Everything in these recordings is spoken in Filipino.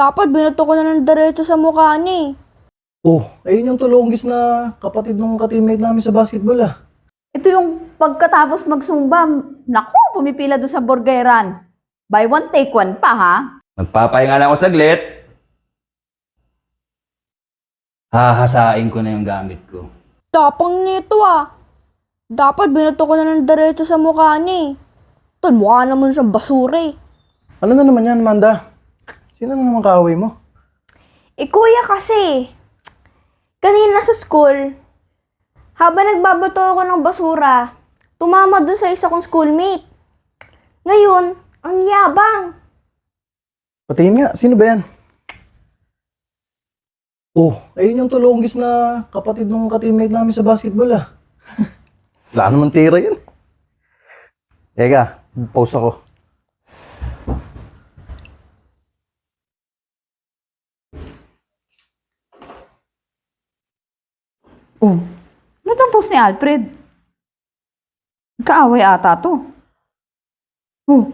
Dapat binato ko na ng diretso sa mukha niya eh. Oh, ayun yung tulonggis na kapatid ng ka-teammate namin sa basketball ah. Ito yung pagkatapos magsumba, naku, pumipila doon sa burgeran. Buy one, take one pa, ha? Magpapahinga lang ako saglit. Hahasain ko na yung gamit ko. Tapang nito ah. Dapat binato ko na ng diretso sa mukha niya eh. Tol, mukha naman siyang basura eh. Ano na naman yan, Amanda? Sino na naman kaaway mo? Eh kuya kasi, kanina sa school, habang nagbabato ako ng basura, tumama dun sa isa kong schoolmate. Ngayon, ang yabang. Patingin nga, sino ba yan? Oh, ayun yung tulonggis na kapatid ng ka-teammate namin sa basketball ah. Wala naman tira yun. Teka, pause ako. Oh, ano tong post ni Alfred? Kaaway ata to. Oh.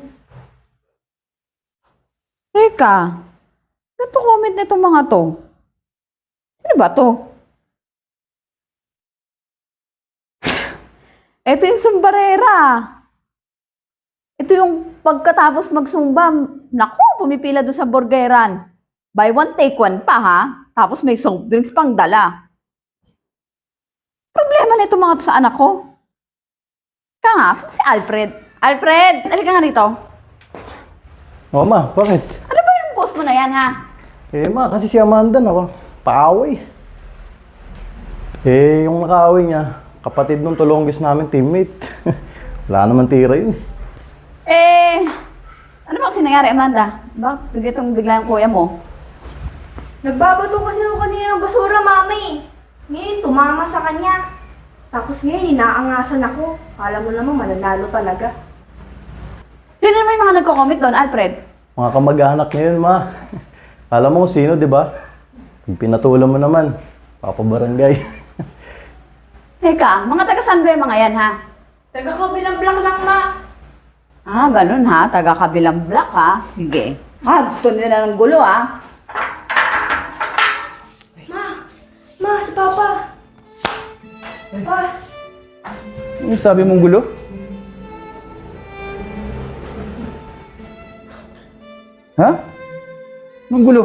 Teka, ganito comment na itong mga to. Ano ba to? Ito yung sumbarera. Ito yung pagkatapos magsumba, naku, pumipila doon sa burgeran. Buy one, take one pa, ha? Tapos may soft drinks pang dala. Problema na itong mga to sa anak ko. Kaya nga, saan si Alfred? Alfred, halika nga rito. Oh, ma, bakit? Ano ba yung post mo na yan, ha? Eh, ma, kasi si Amanda na paaway. Eh, yung nakaaway niya, kapatid nung tulonggis namin, teammate. Wala naman tira yun. Eh, ano ba kasi nangyari, Amanda? Bakit itong bigla yung kuya mo? Nagbabato kasi ako kanina ng basura, mami. Ngayon, tumama sa kanya. Tapos ngayon, inaangasan ako. Kala mo naman, mananalo talaga. Sino naman yung mga nagko-comment doon, Alfred? Mga kamag-anak niya yun, ma. Alam mo kung sino, di ba? Pag pinatulan mo naman, papabarangay. Teka, mga taga-saan ba yung mga yan, ha? Taga-kabilang block lang, ma. Ah, ganun ha. Taga-kabilang block ha. Sige. Ah, gusto nila ng gulo ha. Ma, si Papa. Pa, Ano sabi mong gulo? Ha? Anong gulo?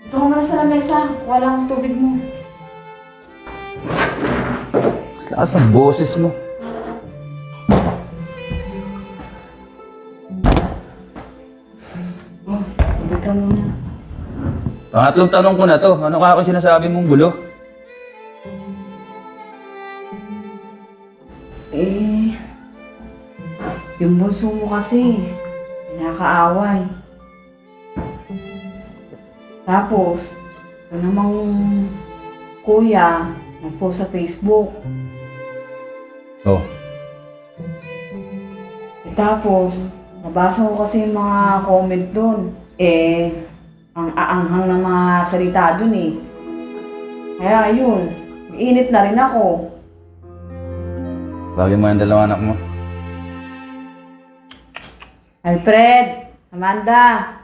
Ito ka muna sa lamesa. Walang tubig mo. Mas lakas ang boses mo. Tubig ka muna. Pangatlong tanong ko na to. Ano ka ako sinasabi mong gulo? Eh, yung bunso mo kasi, nakakaaway. Tapos, ito namang kuya, nag-post sa Facebook. Oh. Tapos, nabasa ko kasi yung mga comment doon. Eh, ang aanghang ng mga salita doon eh. Kaya yun, init na rin ako. Bagay mo yung dalawang anak mo. Alfred, Amanda.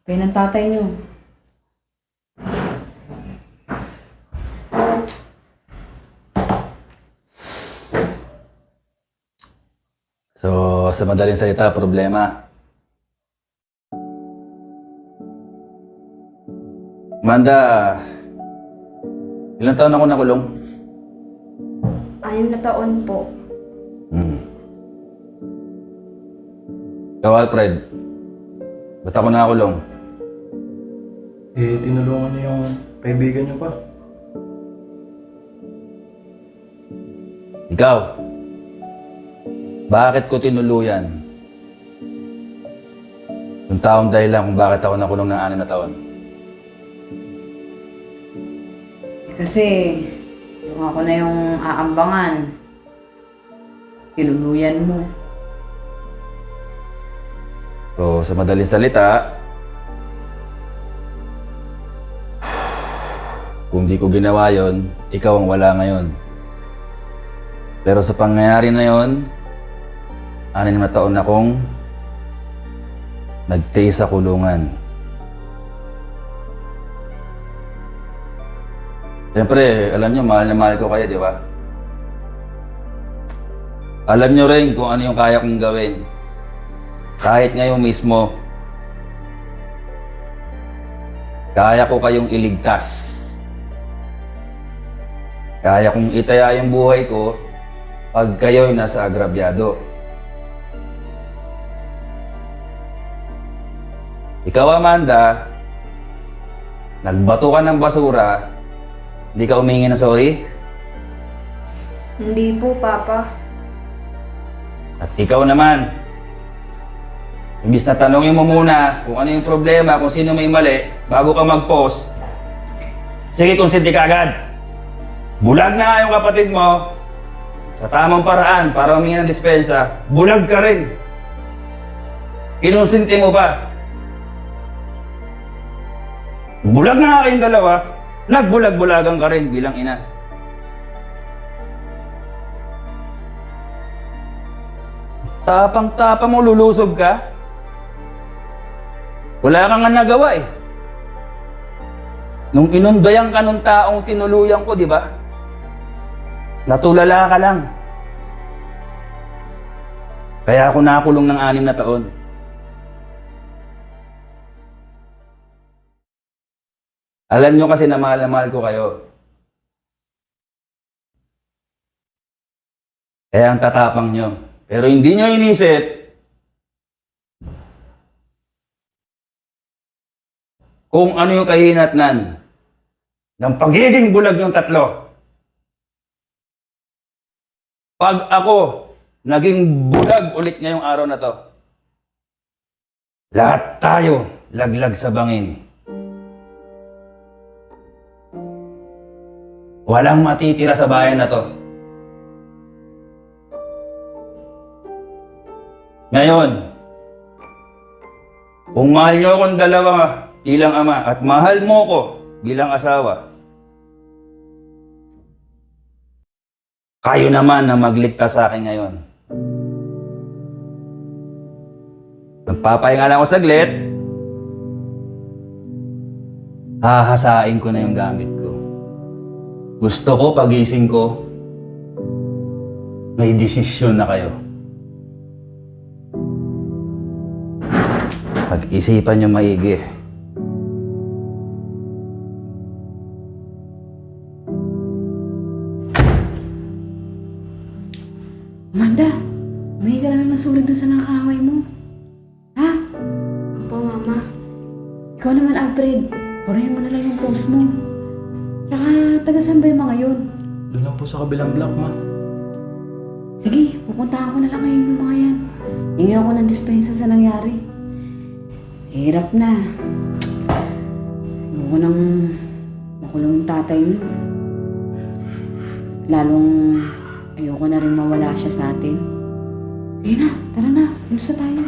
Kayo ng tatay niyo. So, sa madaling salita, problema. Amanda, ilang taon ako nakulong? 6 na taon po. Ikaw, Alfred, ba't ako nakakulong? Eh, tinulungan niyo yung kaibigan niyo pa. Ikaw, bakit ko tinuluyan? Yung taong dahilan kung bakit ako nakulong ng 6 na taon. Kasi, yung ako na yung aambangan. Tinuluyan mo. So, sa madaling salita, kung di ko ginawa yon, ikaw ang wala ngayon. Pero sa pangyayari na yon, 6 na taon akong nagstay sa kulungan. Siyempre, alam niyo, mahal na mahal ko kayo, di ba? Alam niyo rin kung ano yung kaya kong gawin. Kahit ngayon mismo, kaya ko kayong iligtas. Kaya kong itaya yung buhay ko pag kayo'y nasa agrabyado. Ikaw, Amanda, nagbato ka ng basura, hindi ka humingi ng sorry? Hindi po, Papa. At ikaw naman, imbis na tanongin mo muna kung ano yung problema, kung sino may mali, bago ka mag-post, sige, konsinti ka agad. Bulag na nga yung kapatid mo, sa tamang paraan para humingi ng dispensa, bulag ka rin. Kinonsinti mo pa. Bulag na nga kayong dalawa, nagbulag-bulagan ka rin bilang ina. Tapang-tapang mo, lulusob ka. Wala kang nga nagawa eh. Nung inundayan ka nung taong tinuluyan ko, di ba? Natulala ka lang. Kaya ako nakulong ng 6 na taon. Alam nyo kasi na mahal ko kayo. Kaya ang tatapang nyo. Pero hindi nyo inisip kung ano yung kahinatnan ng pagiging bulag yung tatlo. Pag ako naging bulag ulit ngayong araw na to, lahat tayo laglag sa bangin. Walang matitira sa bayan na to. Ngayon, kung mahal niyo akong dalawa bilang ama at mahal mo ko bilang asawa, kayo naman na magligtas sa akin ngayon. Magpapahinga lang ako saglit, hahasain ko na yung gamit ko. Gusto ko pagising ko, may desisyon na kayo. Pag-isipan nyo maigi. Amanda, may ka lang nasulit doon sa nakakaway mo. Ha? Opo, Mama. Ikaw naman, Alfred. Purahin mo na lang yung post mo. Tsaka, taga-saan ba yung mga yun? Doon lang po sa kabilang block, ma. Sige, pupuntahan ko na lang ngayon yung mga yan. Hingi ako ng dispensa sa nangyari. Hirap na. Ayoko nang makulong yung tatay niyo. Lalong ayoko na rin mawala siya sa atin. Sige na, tara na. Gusto tayo.